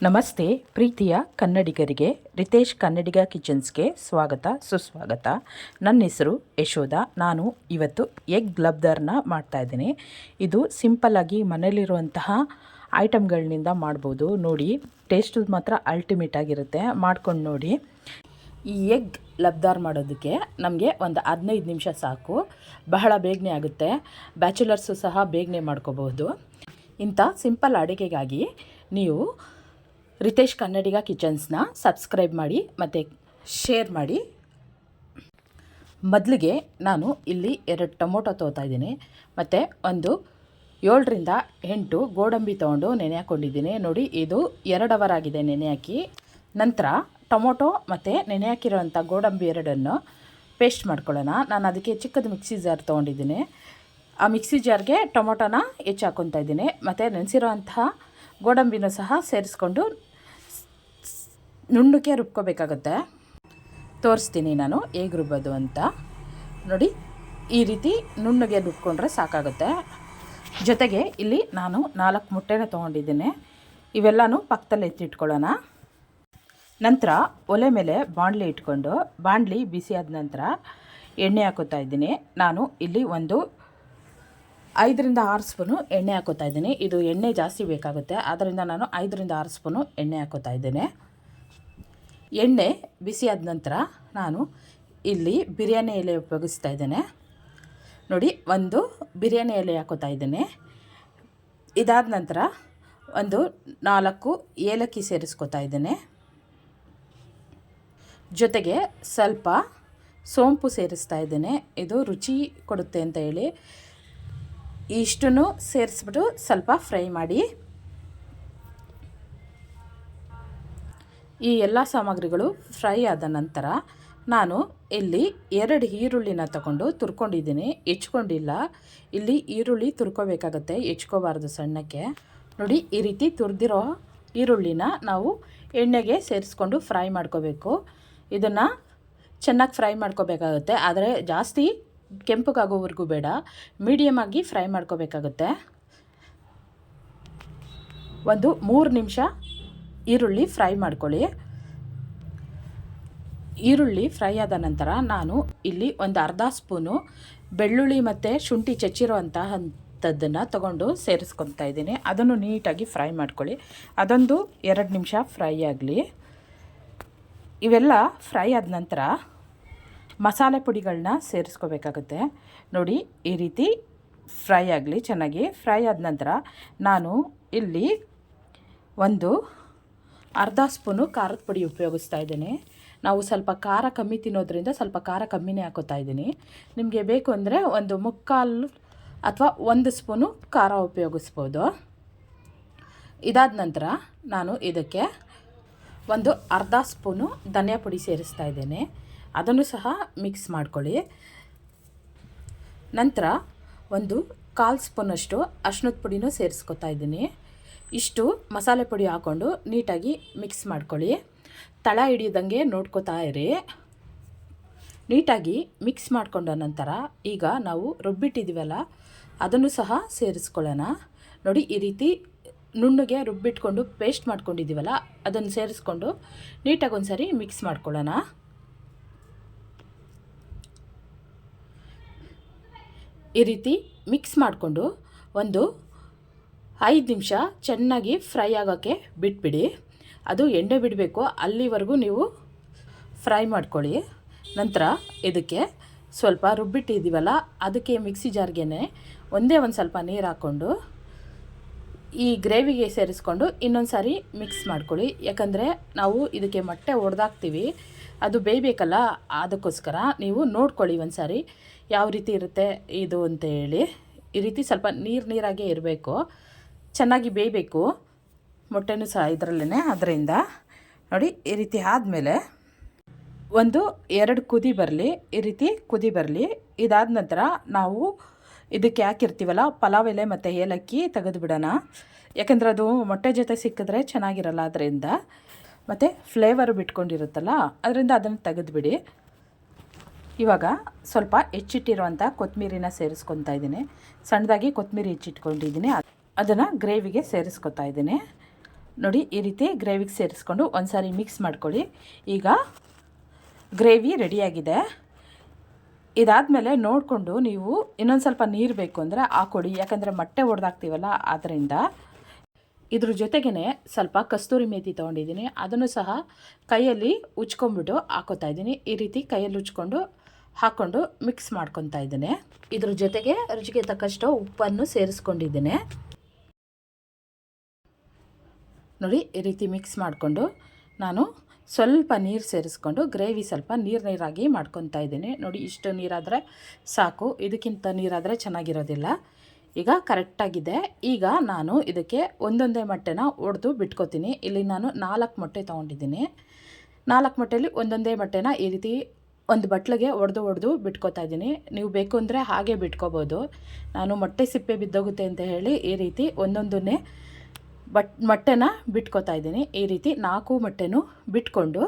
ನಮಸ್ತೆ ಪ್ರೀತಿಯ ಕನ್ನಡಿಗರಿಗೆ ರಿತೇಶ್ ಕನ್ನಡಿಗ ಕಿಚನ್ಸ್ಗೆ ಸ್ವಾಗತ ಸುಸ್ವಾಗತ. ನನ್ನ ಹೆಸರು ಯಶೋಧ. ನಾನು ಇವತ್ತು ಎಗ್ ಲಬ್ದರ್ನ ಮಾಡ್ತಾಯಿದ್ದೀನಿ. ಇದು ಸಿಂಪಲ್ಲಾಗಿ ಮನೇಲಿರುವಂತಹ ಐಟಮ್ಗಳಿಂದ ಮಾಡ್ಬೋದು. ನೋಡಿ, ಟೇಸ್ಟು ಮಾತ್ರ ಅಲ್ಟಿಮೇಟ್ ಆಗಿರುತ್ತೆ. ಮಾಡ್ಕೊಂಡು ನೋಡಿ. ಈ ಎಗ್ ಲಬ್ದಾರ್ ಮಾಡೋದಕ್ಕೆ ನಮಗೆ ಒಂದು 15 ನಿಮಿಷ ಸಾಕು. ಬಹಳ ಬೇಗನೆ ಆಗುತ್ತೆ. ಬ್ಯಾಚುಲರ್ಸು ಸಹ ಬೇಗನೆ ಮಾಡ್ಕೋಬಹುದು. ಇಂಥ ಸಿಂಪಲ್ ಅಡುಗೆಗಾಗಿ ನೀವು ರಿತೇಶ್ ಕನ್ನಡಿಗ ಕಿಚನ್ಸ್ನ ಸಬ್ಸ್ಕ್ರೈಬ್ ಮಾಡಿ ಮತ್ತು ಶೇರ್ ಮಾಡಿ. ಮೊದಲಿಗೆ ನಾನು ಇಲ್ಲಿ 2 ಟೊಮೊಟೊ ತೊಗೊತಾಯಿದ್ದೀನಿ ಮತ್ತು ಒಂದು 7ರಿಂದ 8 ಗೋಡಂಬಿ ತೊಗೊಂಡು ನೆನೆ ಹಾಕ್ಕೊಂಡಿದ್ದೀನಿ. ನೋಡಿ, ಇದು 2 ಅವರ್ ಆಗಿದೆ ನೆನೆ ಹಾಕಿ. ನಂತರ ಟೊಮೊಟೊ ಮತ್ತು ನೆನೆ ಹಾಕಿರೋಂಥ ಗೋಡಂಬಿ ಎರಡನ್ನು ಪೇಸ್ಟ್ ಮಾಡ್ಕೊಳ್ಳೋಣ. ನಾನು ಅದಕ್ಕೆ ಚಿಕ್ಕದು ಮಿಕ್ಸಿ ಜಾರ್ ತೊಗೊಂಡಿದ್ದೀನಿ. ಆ ಮಿಕ್ಸಿ ಜಾರ್ಗೆ ಟೊಮೊಟೊನ ಹೆಚ್ಚಿ ಹಾಕ್ಕೊತಾ ಇದ್ದೀನಿ ಮತ್ತು ನೆನೆಸಿರೋಂತಹ ಗೋಡಂಬಿನೂ ಸಹ ಸೇರಿಸ್ಕೊಂಡು ನುಣ್ಣಗೆ ರುಬ್ಕೋಬೇಕಾಗತ್ತೆ. ತೋರಿಸ್ತೀನಿ ನಾನು ಹೇಗೆ ರುಬ್ಬೋದು ಅಂತ. ನೋಡಿ, ಈ ರೀತಿ ನುಣ್ಣಗೆ ರುಬ್ಕೊಂಡ್ರೆ ಸಾಕಾಗುತ್ತೆ. ಜೊತೆಗೆ ಇಲ್ಲಿ ನಾನು 4 ಮೊಟ್ಟೆನ ತೊಗೊಂಡಿದ್ದೀನಿ. ಇವೆಲ್ಲನೂ ಪಕ್ಕದಲ್ಲಿ ಎತ್ತಿಟ್ಕೊಳ್ಳೋಣ. ನಂತರ ಒಲೆ ಮೇಲೆ ಬಾಣಲಿ ಇಟ್ಕೊಂಡು ಬಾಣಲಿ ಬಿಸಿ ಆದ ನಂತರ ಎಣ್ಣೆ ಹಾಕೋತಾ ಇದ್ದೀನಿ. ನಾನು ಇಲ್ಲಿ ಒಂದು 5ರಿಂದ 6 ಸ್ಪೂನು ಎಣ್ಣೆ ಹಾಕೋತಾ ಇದ್ದೀನಿ. ಇದು ಎಣ್ಣೆ ಜಾಸ್ತಿ ಬೇಕಾಗುತ್ತೆ, ಆದ್ದರಿಂದ ನಾನು 5ರಿಂದ 6 ಸ್ಪೂನು ಎಣ್ಣೆ ಹಾಕೋತಾ ಇದ್ದೇನೆ. ಎಣ್ಣೆ ಬಿಸಿ ಆದ ನಂತರ ನಾನು ಇಲ್ಲಿ ಬಿರಿಯಾನಿ ಎಲೆ ಉಪಯೋಗಿಸ್ತಾ ಇದ್ದೇನೆ. ನೋಡಿ, ಒಂದು ಬಿರಿಯಾನಿ ಎಲೆ ಹಾಕೋತಾ ಇದ್ದೇನೆ. ಇದಾದ ನಂತರ ಒಂದು 4 ಏಲಕ್ಕಿ ಸೇರಿಸ್ಕೋತಾ ಇದ್ದೇನೆ. ಜೊತೆಗೆ ಸ್ವಲ್ಪ ಸೋಂಪು ಸೇರಿಸ್ತಾ ಇದ್ದೇನೆ. ಇದು ರುಚಿ ಕೊಡುತ್ತೆ ಅಂತ ಹೇಳಿ ಇಷ್ಟನ್ನು ಸೇರಿಸ್ಬಿಟ್ಟು ಸ್ವಲ್ಪ ಫ್ರೈ ಮಾಡಿ. ಈ ಎಲ್ಲ ಸಾಮಗ್ರಿಗಳು ಫ್ರೈ ಆದ ನಂತರ ನಾನು ಇಲ್ಲಿ 2 ಈರುಳ್ಳಿನ ತಗೊಂಡು ತುರ್ಕೊಂಡಿದ್ದೀನಿ. ಹೆಚ್ಕೊಂಡಿಲ್ಲ. ಇಲ್ಲಿ ಈರುಳ್ಳಿ ತುರ್ಕೋಬೇಕಾಗತ್ತೆ, ಹೆಚ್ಕೋಬಾರ್ದು ಸಣ್ಣಕ್ಕೆ. ನೋಡಿ, ಈ ರೀತಿ ತುರಿದಿರೋ ಈರುಳ್ಳಿನ ನಾವು ಎಣ್ಣೆಗೆ ಸೇರಿಸ್ಕೊಂಡು ಫ್ರೈ ಮಾಡ್ಕೋಬೇಕು. ಇದನ್ನು ಚೆನ್ನಾಗಿ ಫ್ರೈ ಮಾಡ್ಕೋಬೇಕಾಗುತ್ತೆ, ಆದರೆ ಜಾಸ್ತಿ ಕೆಂಪಗಾಗೋವರೆಗೂ ಬೇಡ, ಮೀಡಿಯಮಾಗಿ ಫ್ರೈ ಮಾಡ್ಕೋಬೇಕಾಗುತ್ತೆ. ಒಂದು 3 ನಿಮಿಷ ಈರುಳ್ಳಿ ಫ್ರೈ ಮಾಡ್ಕೊಳ್ಳಿ. ಈರುಳ್ಳಿ ಫ್ರೈ ಆದ ನಂತರ ನಾನು ಇಲ್ಲಿ ಒಂದು ಅರ್ಧ ಸ್ಪೂನು ಬೆಳ್ಳುಳ್ಳಿ ಮತ್ತು ಶುಂಠಿ ಚಚ್ಚಿರೋ ಅಂಥದ್ದನ್ನು ತಗೊಂಡು ಸೇರಿಸ್ಕೊತಾ ಇದ್ದೀನಿ. ಅದನ್ನು ನೀಟಾಗಿ ಫ್ರೈ ಮಾಡ್ಕೊಳ್ಳಿ. ಅದೊಂದು 2 ನಿಮಿಷ ಫ್ರೈ ಆಗಲಿ. ಇವೆಲ್ಲ ಫ್ರೈ ಆದ ನಂತರ ಮಸಾಲೆ ಪುಡಿಗಳನ್ನ ಸೇರಿಸ್ಕೋಬೇಕಾಗುತ್ತೆ. ನೋಡಿ, ಈ ರೀತಿ ಫ್ರೈ ಆಗಲಿ. ಚೆನ್ನಾಗಿ ಫ್ರೈ ಆದ ನಂತರ ನಾನು ಇಲ್ಲಿ ಒಂದು ಅರ್ಧ ಸ್ಪೂನು ಖಾರದ ಪುಡಿ ಉಪಯೋಗಿಸ್ತಾ ಇದ್ದೀನಿ. ನಾವು ಸ್ವಲ್ಪ ಖಾರ ಕಮ್ಮಿ ತಿನ್ನೋದ್ರಿಂದ ಸ್ವಲ್ಪ ಖಾರ ಕಮ್ಮಿನೇ ಹಾಕೋತಾ ಇದ್ದೀನಿ. ನಿಮಗೆ ಬೇಕು ಅಂದರೆ ಒಂದು 3/4 ಅಥವಾ 1 ಸ್ಪೂನು ಖಾರ ಉಪಯೋಗಿಸ್ಬೋದು. ಇದಾದ ನಂತರ ನಾನು ಇದಕ್ಕೆ ಒಂದು ಅರ್ಧ ಸ್ಪೂನು ಧನಿಯಾ ಪುಡಿ ಸೇರಿಸ್ತಾ ಇದ್ದೇನೆ. ಅದನ್ನು ಸಹ ಮಿಕ್ಸ್ ಮಾಡ್ಕೊಳ್ಳಿ. ನಂತರ ಒಂದು 1/4 ಸ್ಪೂನಷ್ಟು ಅರಿಶಿಣದ ಪುಡಿನೂ ಸೇರಿಸ್ಕೊತಾ ಇದ್ದೀನಿ. ಇಷ್ಟು ಮಸಾಲೆ ಪುಡಿ ಹಾಕ್ಕೊಂಡು ನೀಟಾಗಿ ಮಿಕ್ಸ್ ಮಾಡ್ಕೊಳ್ಳಿ. ತಳ ಹಿಡಿಯೋದಂಗೆ ನೋಡ್ಕೋತಾ ಇರಿ. ನೀಟಾಗಿ ಮಿಕ್ಸ್ ಮಾಡ್ಕೊಂಡ ನಂತರ ಈಗ ನಾವು ರುಬ್ಬಿಟ್ಟಿದ್ದೀವಲ್ಲ ಅದನ್ನು ಸಹ ಸೇರಿಸ್ಕೊಳ್ಳೋಣ. ನೋಡಿ, ಈ ರೀತಿ ನುಣ್ಣಗೆ ರುಬ್ಬಿಟ್ಕೊಂಡು ಪೇಸ್ಟ್ ಮಾಡ್ಕೊಂಡಿದ್ದೀವಲ್ಲ ಅದನ್ನು ಸೇರಿಸ್ಕೊಂಡು ನೀಟಾಗಿ ಒಂದು ಸರಿ ಮಿಕ್ಸ್ ಮಾಡ್ಕೊಳ್ಳೋಣ. ಈ ರೀತಿ ಮಿಕ್ಸ್ ಮಾಡಿಕೊಂಡು ಒಂದು 5 ನಿಮಿಷ ಚೆನ್ನಾಗಿ ಫ್ರೈ ಆಗೋಕ್ಕೆ ಬಿಟ್ಬಿಡಿ. ಅದು ಎಣ್ಣೆ ಬಿಡಬೇಕು, ಅಲ್ಲಿವರೆಗೂ ನೀವು ಫ್ರೈ ಮಾಡ್ಕೊಳ್ಳಿ. ನಂತರ ಇದಕ್ಕೆ ಸ್ವಲ್ಪ ರುಬ್ಬಿಟ್ಟಿದ್ದೀವಲ್ಲ ಅದಕ್ಕೆ ಮಿಕ್ಸಿ ಜಾರ್ಗೆ ಒಂದೇ ಒಂದು ಸ್ವಲ್ಪ ನೀರು ಹಾಕ್ಕೊಂಡು ಈ ಗ್ರೇವಿಗೆ ಸೇರಿಸ್ಕೊಂಡು ಇನ್ನೊಂದು ಸಾರಿ ಮಿಕ್ಸ್ ಮಾಡ್ಕೊಳ್ಳಿ. ಯಾಕಂದರೆ ನಾವು ಇದಕ್ಕೆ ಮೊಟ್ಟೆ ಒಡೆದಾಕ್ತೀವಿ, ಅದು ಬೇಯಬೇಕಲ್ಲ, ಅದಕ್ಕೋಸ್ಕರ ನೀವು ನೋಡ್ಕೊಳ್ಳಿ ಒಂದು ಸಾರಿ ಯಾವ ರೀತಿ ಇರುತ್ತೆ ಇದು ಅಂತ ಹೇಳಿ. ಈ ರೀತಿ ಸ್ವಲ್ಪ ನೀರಾಗೇ ಇರಬೇಕು, ಚೆನ್ನಾಗಿ ಬೇಯಬೇಕು ಮೊಟ್ಟೆನೂ ಸಹ ಇದರಲ್ಲೇ. ಅದರಿಂದ ನೋಡಿ, ಈ ರೀತಿ ಆದಮೇಲೆ ಒಂದು 2 ಕುದಿ ಬರಲಿ. ಈ ರೀತಿ ಕುದಿ ಬರಲಿ. ಇದಾದ ನಂತರ ನಾವು ಇದಕ್ಕೆ ಹಾಕಿರ್ತೀವಲ್ಲ ಪಲಾವ್ ಎಲೆ ಮತ್ತು ಏಲಕ್ಕಿ ತೆಗೆದು ಬಿಡೋಣ. ಯಾಕಂದರೆ ಅದು ಮೊಟ್ಟೆ ಜೊತೆ ಸಿಕ್ಕಿದ್ರೆ ಚೆನ್ನಾಗಿರಲ್ಲ, ಅದರಿಂದ ಮತ್ತು ಫ್ಲೇವರು ಬಿಟ್ಕೊಂಡಿರುತ್ತಲ್ಲ ಅದರಿಂದ ಅದನ್ನು ತೆಗೆದುಬಿಡಿ. ಇವಾಗ ಸ್ವಲ್ಪ ಹೆಚ್ಚಿಟ್ಟಿರುವಂಥ ಕೊತ್ತಂಬರಿನ ಸೇರಿಸ್ಕೊತಾ ಇದ್ದೀನಿ. ಸಣ್ಣದಾಗಿ ಕೊತ್ತಂಬರಿ ಹೆಚ್ಚಿಟ್ಕೊಂಡಿದ್ದೀನಿ, ಅದನ್ನು ಗ್ರೇವಿಗೆ ಸೇರಿಸ್ಕೊತಾ ಇದ್ದೀನಿ. ನೋಡಿ ಈ ರೀತಿ ಗ್ರೇವಿಗೆ ಸೇರಿಸ್ಕೊಂಡು ಒಂದು ಸಾರಿ ಮಿಕ್ಸ್ ಮಾಡ್ಕೊಳ್ಳಿ. ಈಗ ಗ್ರೇವಿ ರೆಡಿಯಾಗಿದೆ. ಇದಾದಮೇಲೆ ನೋಡಿಕೊಂಡು ನೀವು ಇನ್ನೊಂದು ಸ್ವಲ್ಪ ನೀರು ಬೇಕು ಅಂದರೆ ಹಾಕ್ಕೊಡಿ, ಯಾಕಂದರೆ ಮೊಟ್ಟೆ ಒಡೆದಾಕ್ತೀವಲ್ಲ ಆದ್ದರಿಂದ. ಇದ್ರ ಜೊತೆಗೇ ಸ್ವಲ್ಪ ಕಸ್ತೂರಿ ಮೇಥಿ ತೊಗೊಂಡಿದ್ದೀನಿ, ಅದನ್ನು ಸಹ ಕೈಯಲ್ಲಿ ಉಜ್ಕೊಂಬಿಟ್ಟು ಹಾಕೋತಾ ಇದ್ದೀನಿ. ಈ ರೀತಿ ಕೈಯಲ್ಲಿ ಉಜ್ಕೊಂಡು ಹಾಕ್ಕೊಂಡು ಮಿಕ್ಸ್ ಮಾಡ್ಕೊತಾ ಇದ್ದೇನೆ. ಇದ್ರ ಜೊತೆಗೆ ರುಚಿಗೆ ತಕ್ಕಷ್ಟು ಉಪ್ಪನ್ನು ಸೇರಿಸ್ಕೊಂಡಿದ್ದೇನೆ. ನೋಡಿ ಈ ರೀತಿ ಮಿಕ್ಸ್ ಮಾಡಿಕೊಂಡು ನಾನು ಸ್ವಲ್ಪ ನೀರು ಸೇರಿಸ್ಕೊಂಡು ಗ್ರೇವಿ ಸ್ವಲ್ಪ ನೀರಾಗಿ ಮಾಡ್ಕೊತಾ ಇದ್ದೀನಿ. ನೋಡಿ ಇಷ್ಟು ನೀರಾದರೆ ಸಾಕು, ಇದಕ್ಕಿಂತ ನೀರಾದರೆ ಚೆನ್ನಾಗಿರೋದಿಲ್ಲ. ಈಗ ಕರೆಕ್ಟಾಗಿದೆ. ಈಗ ನಾನು ಇದಕ್ಕೆ ಒಂದೊಂದೇ ಮೊಟ್ಟೆನ ಒಡೆದು ಬಿಟ್ಕೋತೀನಿ. ಇಲ್ಲಿ ನಾನು 4 ಮೊಟ್ಟೆ ತೊಗೊಂಡಿದ್ದೀನಿ. 4 ಮೊಟ್ಟೆಯಲ್ಲಿ ಒಂದೊಂದೇ ಮೊಟ್ಟೆನ ಈ ರೀತಿ ಒಂದು ಬಟ್ಲಿಗೆ ಒಡೆದು ಬಿಟ್ಕೋತಾ ಇದ್ದೀನಿ. ನೀವು ಬೇಕು ಅಂದರೆ ಹಾಗೆ ಬಿಟ್ಕೋಬೋದು. ನಾನು ಮೊಟ್ಟೆ ಸಿಪ್ಪೆ ಬಿದ್ದೋಗುತ್ತೆ ಅಂತ ಹೇಳಿ ಈ ರೀತಿ ಒಂದೊಂದನ್ನೇ ಮೊಟ್ಟೆನ ಬಿಟ್ಕೋತಾ ಇದ್ದೀನಿ. ಈ ರೀತಿ 4 ಮೊಟ್ಟೆನೂ ಬಿಟ್ಕೊಂಡು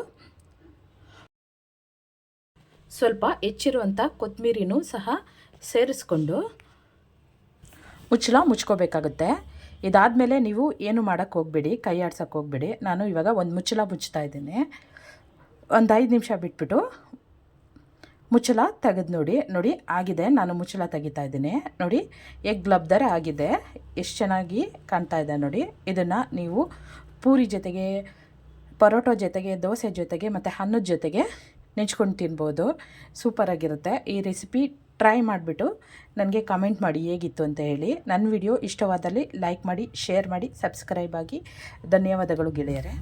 ಸ್ವಲ್ಪ ಹೆಚ್ಚಿರುವಂಥ ಕೊತ್ತಂಬರಿನೂ ಸಹ ಸೇರಿಸ್ಕೊಂಡು ಮುಚ್ಕೋಬೇಕಾಗುತ್ತೆ. ಇದಾದಮೇಲೆ ನೀವು ಏನು ಮಾಡೋಕ್ಕೆ ಹೋಗಬೇಡಿ, ಕೈ ಆಡ್ಸೋಕ್ಕೆ ಹೋಗಬೇಡಿ. ನಾನು ಇವಾಗ ಒಂದು ಮುಚ್ಚಳ ಮುಚ್ತಾ ಇದ್ದೀನಿ. ಒಂದು 5 ನಿಮಿಷ ಬಿಟ್ಬಿಟ್ಟು ಮುಚ್ಚಳ ತೆಗೆದು ನೋಡಿ ಆಗಿದೆ. ನಾನು ಮುಚ್ಚಳ ತೆಗಿತಾ ಇದ್ದೀನಿ. ನೋಡಿ ಎಗ್ ಲಬ್ದರ ಆಗಿದೆ, ಎಷ್ಟು ಚೆನ್ನಾಗಿ ಕಾಣ್ತಾ ಇದೆ ನೋಡಿ. ಇದನ್ನು ನೀವು ಪೂರಿ ಜೊತೆಗೆ, ಪರೋಟೋ ಜೊತೆಗೆ, ದೋಸೆ ಜೊತೆಗೆ ಮತ್ತು ಅನ್ನದ ಜೊತೆಗೆ ನೆಂಚ್ಕೊಂಡು ತಿನ್ಬೋದು. ಸೂಪರಾಗಿರುತ್ತೆ. ಈ ರೆಸಿಪಿ ಟ್ರೈ ಮಾಡಿಬಿಟ್ಟು ನನಗೆ ಕಮೆಂಟ್ ಮಾಡಿ ಹೇಗಿತ್ತು ಅಂತ ಹೇಳಿ. ನನ್ನ ವಿಡಿಯೋ ಇಷ್ಟವಾದಲ್ಲಿ ಲೈಕ್ ಮಾಡಿ, ಶೇರ್ ಮಾಡಿ, ಸಬ್ಸ್ಕ್ರೈಬ್ ಆಗಿ. ಧನ್ಯವಾದಗಳು ಗೆಳೆಯರೆ.